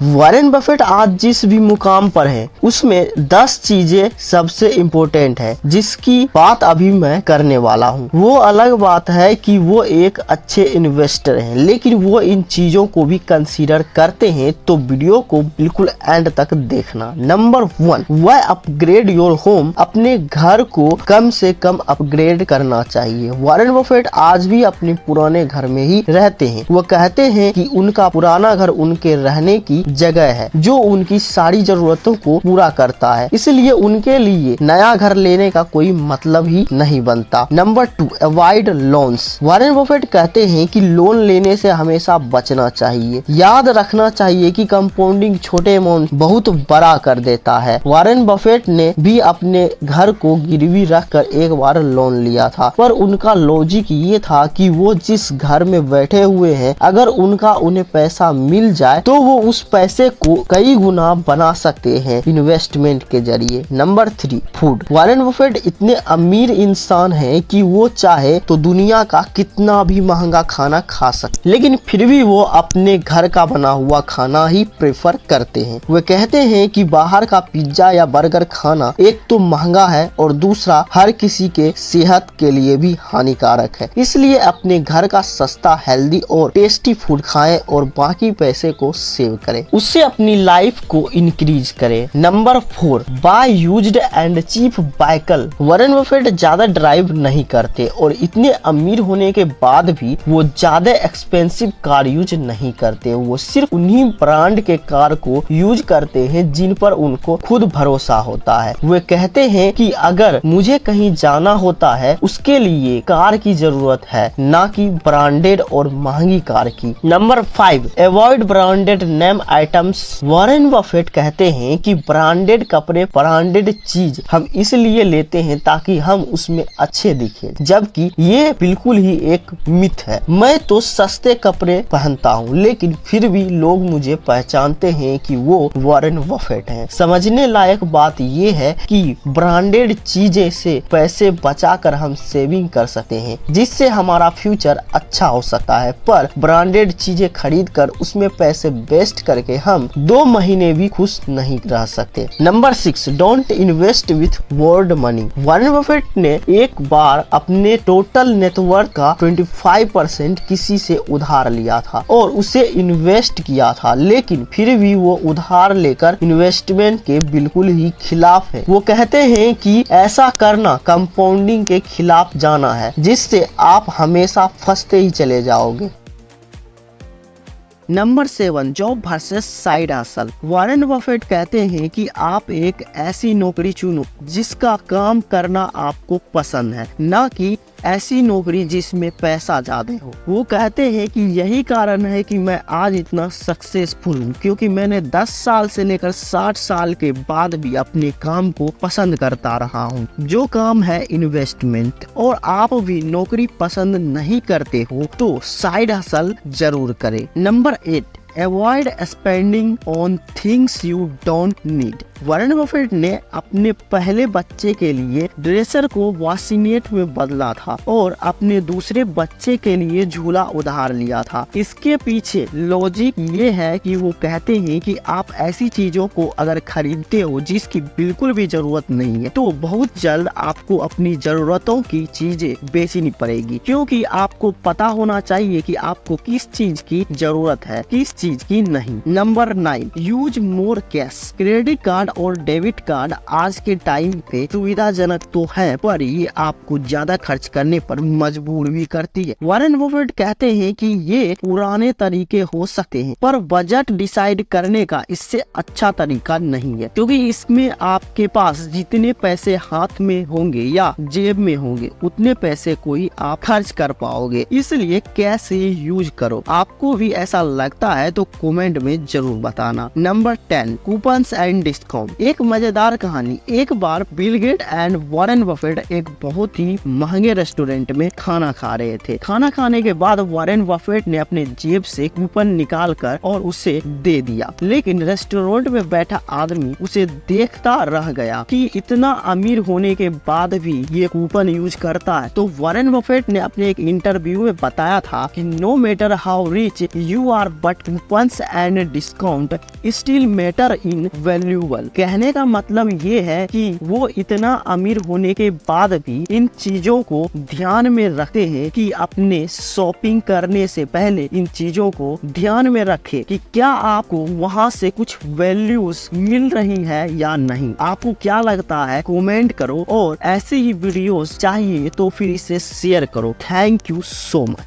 Warren Buffett आज जिस भी मुकाम पर है उसमें 10 चीजें सबसे इम्पोर्टेंट है जिसकी बात अभी मैं करने वाला हूँ। वो अलग बात है कि वो एक अच्छे इन्वेस्टर हैं, लेकिन वो इन चीजों को भी कंसीडर करते हैं, तो वीडियो को बिल्कुल एंड तक देखना। नंबर 1, वह अपग्रेड योर होम। अपने घर को कम से कम अपग्रेड करना चाहिए। वॉरेन बफेट आज भी अपने पुराने घर में ही रहते हैं। वो कहते हैं कि उनका पुराना घर उनके रहने की जगह है जो उनकी सारी जरूरतों को पूरा करता है, इसलिए उनके लिए नया घर लेने का कोई मतलब ही नहीं बनता। Number 2, avoid loans. Warren Buffett कहते हैं कि लोन लेने से हमेशा बचना चाहिए। याद रखना चाहिए कि कंपाउंडिंग छोटे अमाउंट बहुत बड़ा कर देता है। वॉरेन बफेट ने भी अपने घर को गिरवी रखकर एक बार लोन लिया था, पर उनका लॉजिक ये था कि वो जिस घर में बैठे हुए हैं, अगर उन्हें पैसा मिल जाए तो वो उस पैसे को कई गुना बना सकते हैं इन्वेस्टमेंट के जरिए। Number 3, food. वॉरेन बफेट इतने अमीर इंसान हैं कि वो चाहे तो दुनिया का कितना भी महंगा खाना खा सकते, लेकिन फिर भी वो अपने घर का बना हुआ खाना ही प्रेफर करते हैं। वे कहते हैं कि बाहर का पिज्जा या बर्गर खाना एक तो महंगा है और दूसरा हर किसी के सेहत के लिए भी हानिकारक है, इसलिए अपने घर का सस्ता, हेल्दी और टेस्टी फूड खाएं और बाकी पैसे को सेव करें, उससे अपनी लाइफ को इंक्रीज करें। Number 4, buy used and cheap vehicle. Warren Buffett ज्यादा ड्राइव नहीं करते और इतने अमीर होने के बाद भी वो ज्यादा एक्सपेंसिव कार यूज नहीं करते। वो सिर्फ उन्हीं ब्रांड के कार को यूज करते हैं जिन पर उनको खुद भरोसा होता है। वे कहते हैं कि अगर मुझे कहीं जाना होता है उसके लिए कार की जरूरत है, ना कि ब्रांडेड और महंगी कार की। Number 5, avoid branded name items. Warren Buffett कहते हैं कि ब्रांडेड कपड़े, ब्रांडेड चीज हम इसलिए लेते हैं ताकि हम उसमें अच्छे दिखें, जबकि ये बिल्कुल ही एक मिथ है। मैं तो सस्ते कपड़े पहनता हूँ, लेकिन फिर भी लोग मुझे पहचानते हैं कि वो वॉरेन बफेट हैं। समझने लायक बात ये है कि ब्रांडेड चीजें से पैसे बचाकर हम सेविंग कर सकते हैं, जिससे हमारा फ्यूचर अच्छा हो सकता है, पर ब्रांडेड चीजें खरीद कर उसमें पैसे वेस्ट करके हम 2 महीने भी खुश नहीं रह सकते। Number 6, don't invest with board money. Warren Buffett ने एक बार अपने टोटल नेटवर्थ का 25% किसी से उधार लिया था और उसे इन्वेस्ट किया था, लेकिन फिर भी वो उधार लेकर इन्वेस्टमेंट के बिल्कुल ही खिलाफ है। वो कहते हैं कि ऐसा करना कंपाउंडिंग के खिलाफ जाना है, जिससे आप हमेशा फंसते ही चले जाओगे। Number 7, job versus side hustle. Warren Buffett कहते हैं कि आप एक ऐसी नौकरी चुनो जिसका काम करना आपको पसंद है, न कि ऐसी नौकरी जिसमें पैसा ज्यादा हो। वो कहते हैं कि यही कारण है कि मैं आज इतना सक्सेसफुल हूँ, क्योंकि मैंने 10 साल से लेकर 60 साल के बाद भी अपने काम को पसंद करता रहा हूँ, जो काम है इन्वेस्टमेंट। और आप भी नौकरी पसंद नहीं करते हो तो साइड हसल जरूर करें। Number 8, avoid spending on things you don't need. Warren Buffett ने अपने पहले बच्चे के लिए ड्रेसर को वाशिनेट में बदला था और अपने दूसरे बच्चे के लिए झूला उधार लिया था। इसके पीछे लॉजिक ये है कि वो कहते हैं कि आप ऐसी चीजों को अगर खरीदते हो जिसकी बिल्कुल भी जरूरत नहीं है, तो बहुत जल्द आपको अपनी जरूरतों की चीजें बेचनी पड़ेगी, क्योंकि आपको पता होना चाहिए कि आपको किस चीज की जरूरत है, किस चीज की नहीं। Number 9, use more cash. Credit card और डेबिट कार्ड आज के टाइम पे सुविधाजनक तो है, पर ये आपको ज्यादा खर्च करने पर मजबूर भी करती है। वॉरेन बफेट कहते हैं कि ये पुराने तरीके हो सकते हैं, पर बजट डिसाइड करने का इससे अच्छा तरीका नहीं है, क्योंकि इसमें आपके पास जितने पैसे हाथ में होंगे या जेब में होंगे उतने पैसे को ही आप खर्च कर पाओगे, इसलिए कैश ही यूज करो। आपको भी ऐसा लगता है तो कमेंट में जरूर बताना। Number 10, coupons and discount. एक मजेदार कहानी। एक बार Bill Gates and Warren Buffett एक बहुत ही महंगे रेस्टोरेंट में खाना खा रहे थे। खाना खाने के बाद वॉरेन बफेट ने अपने जेब से कूपन निकाल कर और उसे दे दिया, लेकिन रेस्टोरेंट में बैठा आदमी उसे देखता रह गया कि इतना अमीर होने के बाद भी ये कूपन यूज करता है। तो वॉरेन बफेट ने अपने एक इंटरव्यू में बताया था कि no matter how rich you are but funds and discount still matter in valuable. कहने का मतलब ये है कि वो इतना अमीर होने के बाद भी इन चीजों को ध्यान में रखते हैं कि अपने शॉपिंग करने से पहले इन चीजों को ध्यान में रखें कि क्या आपको वहाँ से कुछ वैल्यूज मिल रही है या नहीं। आपको क्या लगता है कमेंट करो, और ऐसे ही वीडियोस चाहिए तो फिर इसे शेयर करो। Thank you so much.